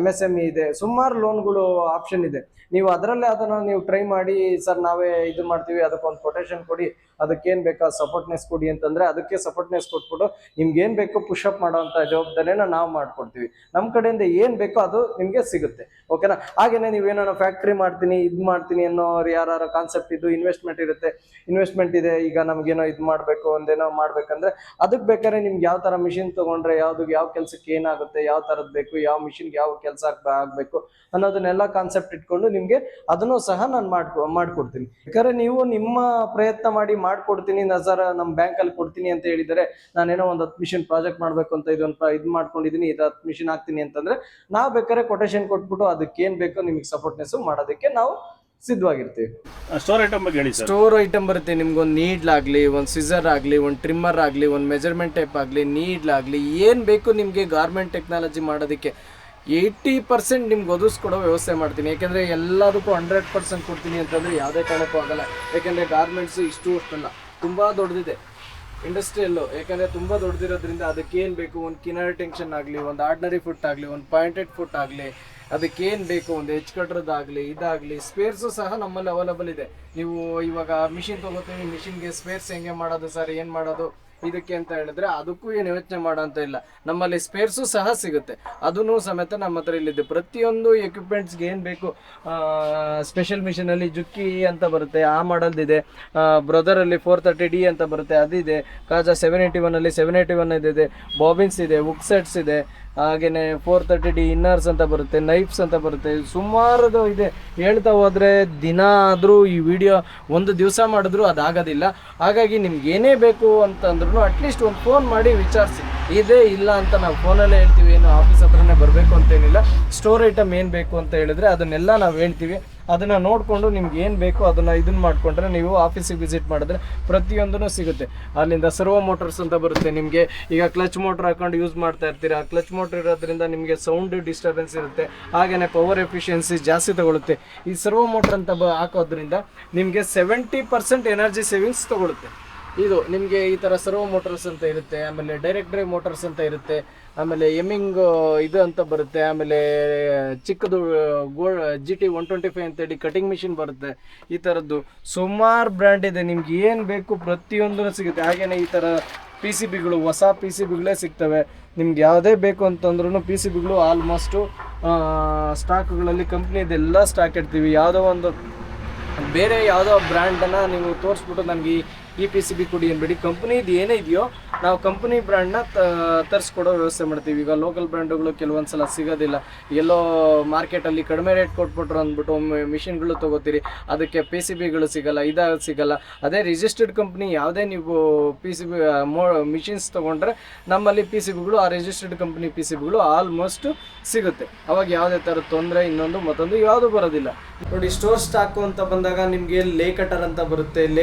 MSME ಇದೆ, ಸುಮಾರು ಲೋನ್ಗಳು ಆಪ್ಷನ್ ಇದೆ. ನೀವು ಅದರಲ್ಲೇ ಅದನ್ನ ನೀವು ಟ್ರೈ ಮಾಡಿ, ಸರ್ ನಾವೇ ಇದು ಮಾಡ್ತೀವಿ, ಅದಕ್ಕೊಂದು ಕೊಟೇಶನ್ ಕೊಡಿ, ಅದಕ್ಕೇನು ಬೇಕಾ ಸಪೋರ್ಟ್ನೆಸ್ ಕೊಡಿ ಅಂತಂದ್ರೆ ಅದಕ್ಕೆ ಸಪೋರ್ಟ್ನೆಸ್ ಕೊಟ್ಬಿಟ್ಟು ನಿಮ್ಗೆ ಏನು ಬೇಕೋ ಪುಷಪ್ ಮಾಡೋವಂಥ ಜವಾಬ್ದಾರಿನ ನಾವು ಮಾಡ್ಕೊಡ್ತೀವಿ. ನಮ್ಮ ಕಡೆಯಿಂದ ಏನು ಬೇಕೋ ಅದು ನಿಮಗೆ ಸಿಗುತ್ತೆ. ಓಕೆನಾ? ಹಾಗೇನೆ ನೀವೇನೋ ಫ್ಯಾಕ್ಟ್ರಿ ಮಾಡ್ತೀನಿ, ಇದು ಮಾಡ್ತೀನಿ ಅನ್ನೋ ಯಾರು ಕಾನ್ಸೆಪ್ಟ್ ಇದು ಇನ್ವೆಸ್ಟ್ಮೆಂಟ್ ಇರುತ್ತೆ. ಇನ್ವೆಸ್ಟ್ಮೆಂಟ್ ಇದೆ, ಈಗ ನಮಗೇನೋ ಇದು ಮಾಡಬೇಕು, ಒಂದೇನೋ ಮಾಡ್ಬೇಕಂದ್ರೆ ಅದಕ್ಕೆ ಬೇಕಾದ್ರೆ ನಿಮ್ಗೆ ಯಾವ ಥರ ಮಿಷಿನ್ ತೊಗೊಂಡ್ರೆ ಯಾವ ಕೆಲಸಕ್ಕೆ ಏನಾಗುತ್ತೆ, ಯಾವ ಥರದ್ದು ಬೇಕು, ಯಾವ ಮಿಷಿನ್ಗೆ ಯಾವ ಕೆಲಸ ಆಗಬೇಕು ಅನ್ನೋದನ್ನೆಲ್ಲ ಕಾನ್ಸೆಪ್ಟ್ ಇಟ್ಕೊಂಡು ನಿಮಗೆ ಅದನ್ನು ಸಹ ನಾನು ಮಾಡ್ಕೊಡ್ತೀನಿ. ಯಾಕಂದ್ರೆ ನೀವು ನಿಮ್ಮ ಪ್ರಯತ್ನ ಮಾಡಿ ಮಾಡ್ಕೊಡ್ತೀನಿ ನಜಾರ ನಮ್ಮ ಬ್ಯಾಂಕಲ್ಲಿ ಕೊಡ್ತೀನಿ ಅಂತ ಹೇಳಿದರೆ, ನಾನೇನೋ ಒಂದು 10 ಮಿಷಿನ್ ಪ್ರಾಜೆಕ್ಟ್ ಮಾಡಬೇಕು ಅಂತ ಇದು ಮಾಡ್ಕೊಂಡಿದ್ದೀನಿ, ಇದು 10 ಮಿಷಿನ್ ಹಾಕ್ತೀನಿ ಅಂತಂದ್ರೆ ನಾವು ಬೇಕಾದ್ರೆ ಕೊಟೇಶನ್ ಕೊಟ್ಬಿಟ್ಟು ಅದಕ್ಕೆ ಏನು ಬೇಕೋ ನಿಮಗೆ ಸಪೋರ್ಟ್ನೆಸ್ ಮಾಡೋದಕ್ಕೆ ನಾವು ಸಿದ್ಧವಾಗಿರ್ತೀವಿ. ಸ್ಟೋರ್ ಐಟಮ್ ಬಗ್ಗೆ ಹೇಳಿ ಸರ್. ಸ್ಟೋರ್ ಐಟಮ್ ಬರುತ್ತೆ. ನಿಮ್ಗೊಂದು ನೀಡ್ಲಾಗಲಿ, ಒಂದು ಸಿಸರ್ ಆಗಲಿ, ಒಂದು ಟ್ರಿಮ್ಮರ್ ಆಗಲಿ, ಒಂದು ಮೆಜರ್ಮೆಂಟ್ ಟೈಪ್ ಆಗಲಿ, ನೀಡ್ಲಾಗಲಿ, ಏನು ಬೇಕು ನಿಮಗೆ ಗಾರ್ಮೆಂಟ್ ಟೆಕ್ನಾಲಜಿ ಮಾಡೋದಕ್ಕೆ 80% ನಿಮ್ಗೆ ಒದಗಿಸ್ಕೊಡೋ ವ್ಯವಸ್ಥೆ ಮಾಡ್ತೀನಿ. ಯಾಕೆಂದರೆ ಎಲ್ಲದಕ್ಕೂ 100% ಕೊಡ್ತೀನಿ ಅಂತಂದರೆ ಯಾವುದೇ ಕಾರಣಕ್ಕೂ ಆಗಲ್ಲ. ಯಾಕೆಂದರೆ ಗಾರ್ಮೆಂಟ್ಸು ಅಷ್ಟಲ್ಲ, ತುಂಬ ದೊಡ್ಡದಿದೆ ಇಂಡಸ್ಟ್ರಿಯಲ್ಲು. ಯಾಕಂದರೆ ತುಂಬ ದೊಡ್ಡದಿರೋದ್ರಿಂದ ಅದಕ್ಕೇನು ಬೇಕು, ಒಂದು ಕಿನರ್ ಟೆನ್ಷನ್ ಆಗಲಿ, ಒಂದು ಆರ್ಡಿನರಿ ಫುಟ್ ಆಗಲಿ, ಒಂದು ಪಾಯಿಂಟೆಡ್ ಫುಟ್ ಆಗಲಿ, ಅದಕ್ಕೇನು ಬೇಕು, ಒಂದು ಹೆಚ್ ಕಟ್ರದ್ದಾಗಲಿ, ಇದಾಗಲಿ, ಸ್ಪೇರ್ಸು ಸಹ ನಮ್ಮಲ್ಲಿ ಅವೈಲಬಲ್ ಇದೆ. ನೀವು ಇವಾಗ ಮಿಷಿನ್ ತೊಗೋತೀವಿ, ಮಿಷಿನ್ಗೆ ಸ್ಪೇರ್ಸ್ ಹೆಂಗೆ ಮಾಡೋದು ಸರ್, ಏನು ಮಾಡೋದು ಇದಕ್ಕೆ ಅಂತ ಹೇಳಿದ್ರೆ ಅದಕ್ಕೂ ಏನು ಯೋಚನೆ ಮಾಡೋ ಅಂತ ಇಲ್ಲ. ನಮ್ಮಲ್ಲಿ ಸ್ಪೇರ್ಸು ಸಹ ಸಿಗುತ್ತೆ, ಅದನ್ನು ಸಮೇತ ನಮ್ಮ ಹತ್ರ ಇಲ್ಲಿದೆ. ಪ್ರತಿಯೊಂದು ಎಕ್ವಿಪ್ಮೆಂಟ್ಸ್ಗೆ ಏನು ಬೇಕು, ಸ್ಪೆಷಲ್ ಮಿಷಿನಲ್ಲಿ ಜುಕ್ಕಿ ಅಂತ ಬರುತ್ತೆ, ಆ ಮಾಡಲ್ದಿದೆ. ಬ್ರದರಲ್ಲಿ 430D ಅಂತ ಬರುತ್ತೆ, ಅದಿದೆ. ಕಾಜಾ 781 781 ಇದೆ. ಬಾಬಿನ್ಸ್ ಇದೆ, ಉಕ್ ಸೆಟ್ಸ್ ಇದೆ, ಹಾಗೆಯೇ 430D ಇನ್ನರ್ಸ್ ಅಂತ ಬರುತ್ತೆ, ನೈಫ್ಸ್ ಅಂತ ಬರುತ್ತೆ, ಸುಮಾರು ಇದೆ. ಹೇಳ್ತಾ ಹೋದರೆ ದಿನ ಆದರೂ ಈ ವಿಡಿಯೋ ಒಂದು ದಿವಸ ಮಾಡಿದ್ರು ಅದಾಗೋದಿಲ್ಲ. ಹಾಗಾಗಿ ನಿಮ್ಗೆ ಏನೇ ಬೇಕು ಅಂತಂದ್ರೂ ಅಟ್ಲೀಸ್ಟ್ ಒಂದು ಫೋನ್ ಮಾಡಿ ವಿಚಾರಿಸಿ. ಇದೇ ಇಲ್ಲ ಅಂತ ನಾವು ಫೋನಲ್ಲೇ ಹೇಳ್ತೀವಿ, ಏನು ಆಫೀಸ್ ಹತ್ರನೇ ಬರಬೇಕು ಅಂತೇನಿಲ್ಲ. ಸ್ಟೋರ್ ಐಟಮ್ ಏನು ಬೇಕು ಅಂತ ಹೇಳಿದ್ರೆ ಅದನ್ನೆಲ್ಲ ನಾವು ಹೇಳ್ತೀವಿ. ಅದನ್ನು ನೋಡಿಕೊಂಡು ನಿಮ್ಗೆ ಏನು ಬೇಕೋ ಅದನ್ನು ಇದನ್ನು ಮಾಡಿಕೊಂಡ್ರೆ ನೀವು ಆಫೀಸಿಗೆ ವಿಸಿಟ್ ಮಾಡಿದ್ರೆ ಪ್ರತಿಯೊಂದೂ ಸಿಗುತ್ತೆ. ಅಲ್ಲಿಂದ ಸರ್ವೋ ಮೋಟರ್ಸ್ ಅಂತ ಬರುತ್ತೆ. ನಿಮಗೆ ಈಗ ಕ್ಲಚ್ ಮೋಟ್ರ್ ಹಾಕೊಂಡು ಯೂಸ್ ಮಾಡ್ತಾ ಇರ್ತೀರಾ, ಕ್ಲಚ್ ಮೋಟ್ರ್ ಇರೋದ್ರಿಂದ ನಿಮಗೆ ಸೌಂಡ್ ಡಿಸ್ಟರ್ಬೆನ್ಸ್ ಇರುತ್ತೆ, ಹಾಗೆಯೇ ಪವರ್ ಎಫಿಷಿಯನ್ಸಿ ಜಾಸ್ತಿ ತಗೊಳುತ್ತೆ. ಈ ಸರ್ವೋ ಮೋಟ್ರ್ ಅಂತ ಹಾಕೋದ್ರಿಂದ ನಿಮಗೆ 70% ಎನರ್ಜಿ ಸೇವಿಂಗ್ಸ್ ತಗೊಳುತ್ತೆ. ಇದು ನಿಮಗೆ ಈ ಥರ ಸರ್ವೋ ಮೋಟರ್ಸ್ ಅಂತ ಇರುತ್ತೆ, ಆಮೇಲೆ ಡೈರೆಕ್ಟ್ ಡ್ರೈವ್ ಮೋಟರ್ಸ್ ಅಂತ ಇರುತ್ತೆ, ಆಮೇಲೆ ಎಮ್ಮಿಂಗ್ ಇದು ಅಂತ ಬರುತ್ತೆ, ಆಮೇಲೆ ಚಿಕ್ಕದು GT 125 ಅಂತೇಳಿ ಕಟಿಂಗ್ ಮಿಷಿನ್ ಬರುತ್ತೆ. ಈ ಥರದ್ದು ಸುಮಾರು ಬ್ರ್ಯಾಂಡ್ ಇದೆ, ನಿಮ್ಗೆ ಏನು ಬೇಕು ಪ್ರತಿಯೊಂದೂ ಸಿಗುತ್ತೆ. ಹಾಗೆಯೇ ಈ ಥರ PCBಗಳು, ಹೊಸ PCBಗಳೇ ಸಿಗ್ತವೆ. ನಿಮ್ಗೆ ಯಾವುದೇ ಬೇಕು ಅಂತಂದ್ರೂ PCBಗಳು ಆಲ್ಮೋಸ್ಟು ಸ್ಟಾಕ್ಗಳಲ್ಲಿ ಕಂಪ್ನಿದೆಲ್ಲ ಸ್ಟಾಕ್ ಇಡ್ತೀವಿ. ಯಾವುದೋ ಒಂದು ಬೇರೆ ಯಾವುದೋ ಬ್ರ್ಯಾಂಡನ್ನು ನೀವು ತೋರಿಸ್ಬಿಟ್ಟು ನನಗೆ ಈ PCB ಕೊಡಿ ಅನ್ಬೇಡಿ. ಕಂಪ್ನಿದು ಏನೇ ಇದೆಯೋ ನಾವು ಕಂಪ್ನಿ ಬ್ರ್ಯಾಂಡ್ನ ತರಿಸ್ಕೊಡೋ ವ್ಯವಸ್ಥೆ ಮಾಡ್ತೀವಿ. ಈಗ ಲೋಕಲ್ ಬ್ರ್ಯಾಂಡುಗಳು ಕೆಲವೊಂದು ಸಲ ಸಿಗೋದಿಲ್ಲ, ಎಲ್ಲೋ ಮಾರ್ಕೆಟಲ್ಲಿ ಕಡಿಮೆ ರೇಟ್ ಕೊಟ್ಬಿಟ್ರು ಅಂದ್ಬಿಟ್ಟು ಮಿಷಿನ್ಗಳು ತೊಗೋತೀರಿ, ಅದಕ್ಕೆ PCBಗಳು ಸಿಗೋಲ್ಲ, ಸಿಗೋಲ್ಲ. ಅದೇ ರಿಜಿಸ್ಟರ್ಡ್ ಕಂಪ್ನಿ ಯಾವುದೇ ನೀವು PCB ಮಿಷಿನ್ಸ್ ತೊಗೊಂಡ್ರೆ ನಮ್ಮಲ್ಲಿ PCBಗಳು, ಆ ರಿಜಿಸ್ಟರ್ಡ್ ಕಂಪ್ನಿ PCBಗಳು ಆಲ್ಮೋಸ್ಟ್ ಸಿಗುತ್ತೆ. ಅವಾಗ ಯಾವುದೇ ಥರದ ತೊಂದರೆ ಇನ್ನೊಂದು ಮತ್ತೊಂದು ಯಾವುದು ಬರೋದಿಲ್ಲ. ನೋಡಿ, ಸ್ಟೋರ್ ಸ್ಟಾಕು ಅಂತ ಬಂದಾಗ ನಿಮಗೆ ಲೇ ಕಟರ್ ಅಂತ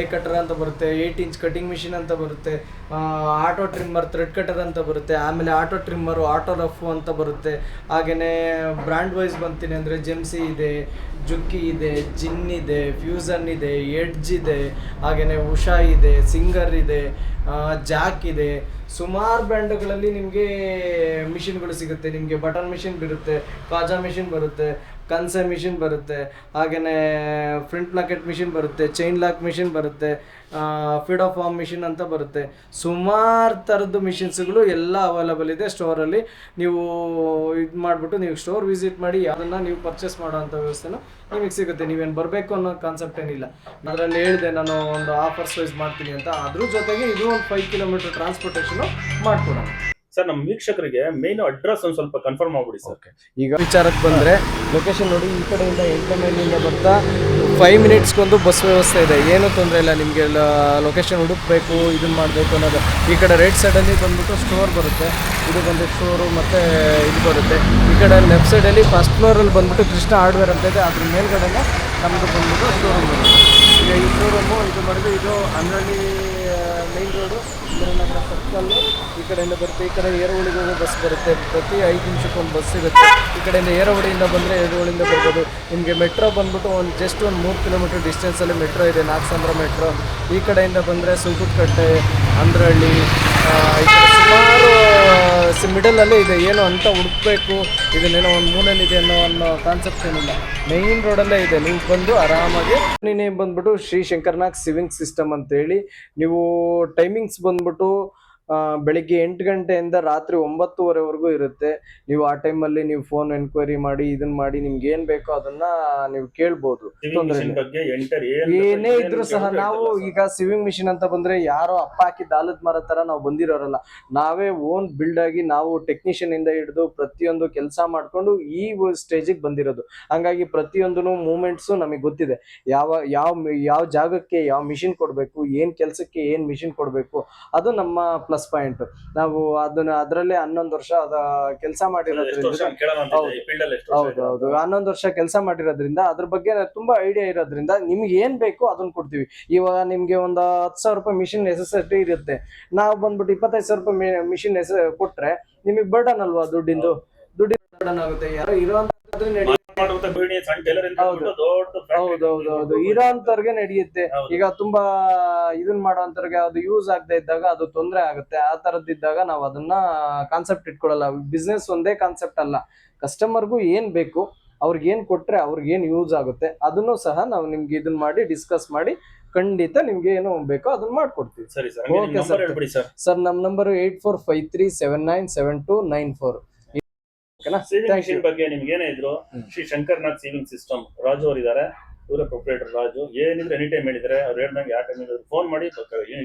ಬರುತ್ತೆ, 8 ಇಂಚ್ ಕಟಿಂಗ್ ಮಿಷಿನ್ ಅಂತ ಬರುತ್ತೆ, ಆಟೋ ಟ್ರಿಮ್ಮರ್, ಥ್ರೆಡ್ ಕಟರ್ ಅಂತ ಬರುತ್ತೆ, ಆಮೇಲೆ ಆಟೋ ಟ್ರಿಮ್ಮರು, ಆಟೋ ರಫ್ ಅಂತ ಬರುತ್ತೆ. ಹಾಗೆಯೇ ಬ್ರ್ಯಾಂಡ್ ವೈಸ್ ಬಂತೀನಿ ಅಂದರೆ ಜೆಮ್ಸಿ ಇದೆ, ಜುಕ್ಕಿ ಇದೆ, ಜಿನ್ ಇದೆ, ಫ್ಯೂಸನ್ ಇದೆ, ಎಡ್ಜ್ ಇದೆ, ಹಾಗೆಯೇ ಉಷಾ ಇದೆ, ಸಿಂಗರ್ ಇದೆ, ಜಾಕ್ ಇದೆ. ಸುಮಾರು ಬ್ರ್ಯಾಂಡ್ಗಳಲ್ಲಿ ನಿಮಗೆ ಮಿಷಿನ್ಗಳು ಸಿಗುತ್ತೆ. ನಿಮಗೆ ಬಟನ್ ಮಿಷಿನ್ ಬರುತ್ತೆ, ಕಾಜಾ ಮಿಷಿನ್ ಬರುತ್ತೆ, ಕನ್ಸೆ ಮಿಷಿನ್ ಬರುತ್ತೆ, ಹಾಗೆಯೇ ಫ್ರಂಟ್ ಪ್ಲಾಕೆಟ್ ಮಿಷಿನ್ ಬರುತ್ತೆ, ಚೈನ್ ಲಾಕ್ ಮಿಷಿನ್ ಬರುತ್ತೆ, ಫೀಡ್ ಆಫ್ ಫಾರ್ಮ್ ಮಿಷಿನ್ ಅಂತ ಬರುತ್ತೆ. ಸುಮಾರು ಥರದ್ದು ಮಿಷಿನ್ಸ್ಗಳು ಎಲ್ಲ ಅವೈಲಬಲ್ ಇದೆ ಸ್ಟೋರಲ್ಲಿ. ನೀವು ಇದು ಮಾಡಿಬಿಟ್ಟು ನೀವು ಸ್ಟೋರ್ ವಿಸಿಟ್ ಮಾಡಿ ಅದನ್ನು ನೀವು ಪರ್ಚೇಸ್ ಮಾಡೋವಂಥ ವ್ಯವಸ್ಥೆನೂ ನಿಮಗೆ ಸಿಗುತ್ತೆ. ನೀವೇನು ಬರಬೇಕು ಅನ್ನೋ ಕಾನ್ಸೆಪ್ಟ್ ಏನಿಲ್ಲ. ಅದರಲ್ಲಿ ಹೇಳಿದೆ ನಾನು ಒಂದು ಆಫರ್ಸ್ ವೈಸ್ ಮಾಡ್ತೀನಿ ಅಂತ, ಅದ್ರ ಜೊತೆಗೆ ಇದು ಒಂದು 5 ಕಿಲೋಮೀಟರ್ ಟ್ರಾನ್ಸ್ಪೋರ್ಟೇಷನು ಮಾಡಿಕೊಡೋಣ. ಸರ್ ನಮ್ಮ ವೀಕ್ಷಕರಿಗೆ ಮೇನ್ ಅಡ್ರೆಸ್ ಒಂದ್ ಸ್ವಲ್ಪ ಕನ್ಫರ್ಮ್ ಮಾಡ್ಬಿಡಿ ಸರ್. ಈಗ ವಿಚಾರಕ್ಕೆ ಬಂದರೆ ಲೊಕೇಶನ್ ನೋಡಿ, ಈ ಕಡೆಯಿಂದ 8 ಮೈಲಿಂದ ಬರ್ತಾ 5 ಮಿನಿಟ್ಸ್ಗೊಂದು ಬಸ್ ವ್ಯವಸ್ಥೆ ಇದೆ, ಏನೂ ತೊಂದರೆ ಇಲ್ಲ. ನಿಮಗೆ ಲೊಕೇಶನ್ ಹುಡುಕಬೇಕು, ಇದನ್ನ ಮಾಡಬೇಕು ಅನ್ನೋದು. ಈ ಕಡೆ ರೈಟ್ ಸೈಡಲ್ಲಿ ಬಂದ್ಬಿಟ್ಟು ಸ್ಟೋರ್ ಬರುತ್ತೆ, ಇದು ಬಂದು ಸ್ಟೋರು ಮತ್ತು ಇದು ಬರುತ್ತೆ. ಈ ಕಡೆ ಲೆಫ್ಟ್ ಸೈಡಲ್ಲಿ ಫಸ್ಟ್ ಫ್ಲೋರಲ್ಲಿ ಬಂದ್ಬಿಟ್ಟು ಕೃಷ್ಣ ಹಾರ್ಡ್ವೇರ್ ಅಂತ ಇದೆ, ಅದ್ರ ಮೇಲ್ಗಡೆನೇ ನಮ್ಮದು ಬಂದ್ಬಿಟ್ಟು ಶೋರೂಮ್ ಬರುತ್ತೆ. ಈಗ ಈ ಶೋರೂಮು ಇದು ಮಾಡಿದ್ರೆ ಇದು ಅಂದ್ರಲ್ಲಿ ಮೈನ್ ರೋಡು ಇಂದಿರಾನಗರ ಸರ್ಕಲ್ಲು. ಈ ಕಡೆಯಿಂದ ಬರುತ್ತೆ, ಈ ಕಡೆ ಏರವಳಿಗೆ ಹೋಗೋ ಬಸ್ ಬರುತ್ತೆ, ಪ್ರತಿ 5 ನಿಮಿಷಕ್ಕೊಂದು ಬಸ್ ಇರುತ್ತೆ. ಈ ಕಡೆಯಿಂದ ಏರವಳಿಯಿಂದ ಬಂದರೆ ಏರವಳಿಯಿಂದ ಬರ್ಬೋದು. ನಿಮಗೆ ಮೆಟ್ರೋ ಬಂದ್ಬಿಟ್ಟು ಜಸ್ಟ್ ಒಂದು 3 ಕಿಲೋಮೀಟರ್ ಡಿಸ್ಟೆನ್ಸಲ್ಲಿ ಮೆಟ್ರೋ ಇದೆ, ನಾಗಸಂದ್ರ ಮೆಟ್ರೋ. ಈ ಕಡೆಯಿಂದ ಬಂದರೆ ಸುಂಕುದಕಟ್ಟೆ, ಅಂದ್ರಹಳ್ಳಿ, ಈ ಕಡೆ ಸುಮಾರು ಮಿಡಲಲ್ಲೇ ಇದೆ. ಏನು ಅಂತ ಹುಡುಕಬೇಕು, ಇದನ್ನೇನೋ ಒಂದು ಮೂಲೆಯಲ್ಲಿದೆ ಅನ್ನೋ ಕಾನ್ಸೆಪ್ಟ್ ಏನಿಲ್ಲ, ಮೈನ್ ರೋಡಲ್ಲೇ ಇದೆ. ನೀವು ಬಂದು ಆರಾಮಾಗಿ ನೀನೇ ಬಂದ್ಬಿಟ್ಟು ಶ್ರೀ ಶಂಕರ್ನಾಗ್ ಸಿವಿಂಗ್ ಸಿಸ್ಟಮ್ ಅಂತೇಳಿ. ನೀವು ಟೈಮಿಂಗ್ಸ್ ಬಂದ್ಬಿಟ್ಟು ಬೆಳಿಗ್ಗೆ 8 ಗಂಟೆಯಿಂದ ರಾತ್ರಿ 9:30ವರೆಗೂ ಇರುತ್ತೆ. ನೀವು ಆ ಟೈಮಲ್ಲಿ ನೀವು ಫೋನ್ ಎನ್ಕ್ವೈರಿ ಮಾಡಿ ಇದನ್ನ ಮಾಡಿ ನಿಮ್ಗೆ ಏನು ಬೇಕೋ ಅದನ್ನ ನೀವು ಕೇಳ್ಬೋದು. ತೊಂದರೆ ಇಲ್ಲ. ಬಗ್ಗೆ ಏನೇ ಇದ್ರೂ ಸಹ ನಾವು ಈಗ ಸಿವಿಂಗ್ ಮಿಷಿನ್ ಅಂತ ಬಂದ್ರೆ ಯಾರೋ ಅಪ್ಪ ಹಾಕಿದ ಆಲದ ಮರ ತರ ನಾವು ಬಂದಿರೋರಲ್ಲ. ನಾವೇ ಓನ್ ಬಿಲ್ಡ್ ಆಗಿ ನಾವು ಟೆಕ್ನಿಷಿಯನ್ ಇಂದ ಹಿಡಿದು ಪ್ರತಿಯೊಂದು ಕೆಲಸ ಮಾಡ್ಕೊಂಡು ಈ ಸ್ಟೇಜಿಗೆ ಬಂದಿರೋದು. ಹಂಗಾಗಿ ಪ್ರತಿಯೊಂದು ಮೂಮೆಂಟ್ಸು ನಮಗೆ ಗೊತ್ತಿದೆ. ಯಾವ ಜಾಗಕ್ಕೆ ಯಾವ ಮಿಷಿನ್ ಕೊಡಬೇಕು, ಏನ್ ಕೆಲಸಕ್ಕೆ ಏನ್ ಮಿಷಿನ್ ಕೊಡಬೇಕು, ಅದು ನಮ್ಮ ಪ್ಲಸ್ ಪಾಯಿಂಟ್. ನಾವು ಅದರಲ್ಲೇ 11 ವರ್ಷ ಕೆಲಸ ಮಾಡಿರೋದ್ರಿಂದ, ಹೌದೌದು 11 ವರ್ಷ ಕೆಲಸ ಮಾಡಿರೋದ್ರಿಂದ ಅದ್ರ ಬಗ್ಗೆ ತುಂಬಾ ಐಡಿಯಾ ಇರೋದ್ರಿಂದ ನಿಮ್ಗೆ ಏನ್ ಬೇಕು ಅದನ್ನ ಕೊಡ್ತೀವಿ. ಇವಾಗ ನಿಮ್ಗೆ ಒಂದು 10,000 ರೂಪಾಯಿ ಮಿಷಿನ್ ನೆಸೆಸಿಟಿ ಇರುತ್ತೆ, ನಾವು ಬಂದ್ಬಿಟ್ಟು 25,000 ರೂಪಾಯಿ ಮಿಷಿನ್ ಕೊಟ್ರೆ ನಿಮಗೆ ಬರ್ಡನ್ ಅಲ್ವಾ, ದುಡ್ಡಿನ ಬರ್ಡನ್ ಆಗುತ್ತೆ. ಯಾರೋ ಇರೋಂಥದ್ದು ಹೌದೌದು ಇರೋಂಥವ್ರಿಗೆ ನಡೆಯುತ್ತೆ. ಈಗ ತುಂಬಾ ಇದನ್ ಮಾಡೋಂಥವ್ರಿಗೆ ಅದು ಯೂಸ್ ಆಗದೆ ಇದ್ದಾಗ ಅದು ತೊಂದರೆ ಆಗುತ್ತೆ. ಆ ತರದಿದ್ದಾಗ ನಾವು ಅದನ್ನ ಕಾನ್ಸೆಪ್ಟ್ ಇಟ್ಕೊಳ್ಳಲ್ಲ. ಬಿಸ್ನೆಸ್ ಒಂದೇ ಕಾನ್ಸೆಪ್ಟ್ ಅಲ್ಲ, ಕಸ್ಟಮರ್ಗೂ ಏನ್ ಬೇಕು, ಅವ್ರಿಗೆ ಏನ್ ಕೊಟ್ರೆ ಅವ್ರಿಗೆ ಏನ್ ಯೂಸ್ ಆಗುತ್ತೆ ಅದನ್ನು ಸಹ ನಾವು ನಿಮ್ಗೆ ಇದನ್ನ ಮಾಡಿ ಡಿಸ್ಕಸ್ ಮಾಡಿ ಖಂಡಿತ ನಿಮ್ಗೆ ಏನು ಬೇಕೋ ಅದನ್ನ ಮಾಡ್ಕೊಡ್ತೀವಿ. ಸರಿ ಸರ್. ಓಕೆ ಸರ್, ನಮ್ಮ ನಂಬರ್ 8453797294. ಸೇವಿಂಗ್ ಬಗ್ಗೆ ನಿಮ್ಗೆ ಏನೇ ಇದ್ರು ಶ್ರೀ ಶಂಕರ್ನಾಥ್ ಸೇವಿಂಗ್ ಸಿಸ್ಟಮ್ ರಾಜು ಅವರು ಇದಾರೆ, ಇವರ ಪ್ರೊಪ್ರೈಟರ್ ರಾಜು. ಏನಿದ್ರೆ ಎನಿ ಟೈಮ್ ಹೇಳಿದ್ರೆ ಅವ್ರು ಹೇಳ್ದಂಗೆ ಯಾವ ಟೈಮ್ ಫೋನ್ ಮಾಡಿ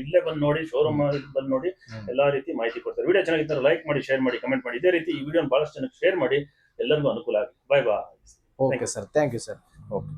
ಇಲ್ಲೇ ಬಂದು ನೋಡಿ, ಶೋರೂಮ್ ಬಂದು ನೋಡಿ, ಎಲ್ಲಾ ರೀತಿ ಮಾಹಿತಿ ಕೊಡ್ತಾರೆ. ವಿಡಿಯೋ ಚೆನ್ನಾಗಿದ್ದಾರೆ ಲೈಕ್ ಮಾಡಿ, ಶೇರ್ ಮಾಡಿ, ಕಮೆಂಟ್ ಮಾಡಿ. ಇದೇ ರೀತಿ ಈ ವಿಡಿಯೋ ಬಹಳಷ್ಟು ಜನಕ್ಕೆ ಶೇರ್ ಮಾಡಿ, ಎಲ್ಲರಿಗೂ ಅನುಕೂಲ ಆಗಿ. Bye bye. Okay sir, thank you sir. Okay.